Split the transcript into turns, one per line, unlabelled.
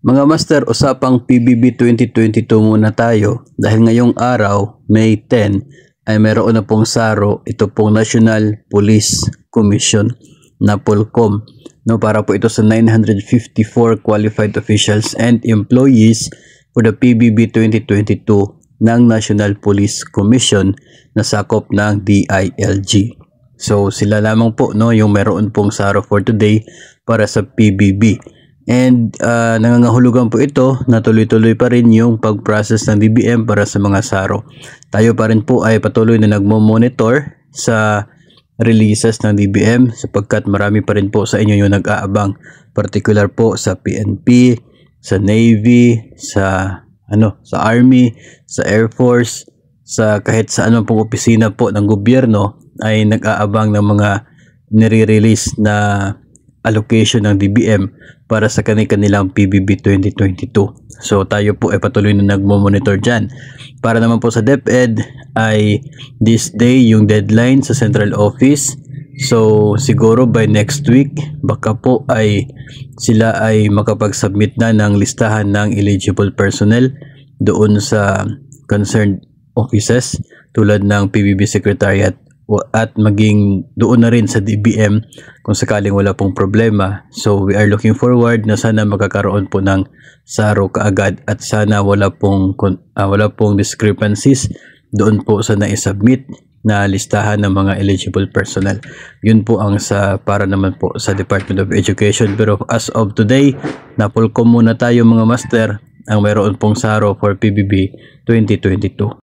Mga master, usapang PBB 2022 muna tayo dahil ngayong araw, May 10, ay meron na pong SARO, ito pong National Police Commission na POLCOM. No, para po ito sa 954 qualified officials and employees for the PBB 2022 ng National Police Commission na sakop ng DILG. So sila lamang po, no, yung meron pong SARO for today para sa PBB. And nangangahulugan po ito na tuloy-tuloy pa rin yung pag-process ng DBM para sa mga SARO. Tayo pa rin po ay patuloy na nagmo-monitor sa releases ng DBM sapagkat marami pa rin po sa inyo yung nag-aabang. Particular po sa PNP, sa Navy, sa Army, sa Air Force, sa kahit sa anong pong opisina po ng gobyerno ay nag-aabang ng mga nire-release na allocation ng DBM para sa kanilang PBB 2022. So tayo po ay patuloy na nagmo-monitor dyan. Para naman po sa DepEd ay this day yung deadline sa central office. So siguro by next week baka po ay sila ay makapag-submit na ng listahan ng eligible personnel doon sa concerned offices tulad ng PBB Secretariat at maging doon na rin sa DBM kung sakaling wala pong problema. So we are looking forward na sana magkakaroon po ng SARO kaagad at sana wala pong discrepancies doon po sa na-submit na listahan ng mga eligible personnel. Yun po ang para naman po sa Department of Education. Pero as of today, napolcom muna tayo mga master ang mayroon pong SARO for PBB 2022.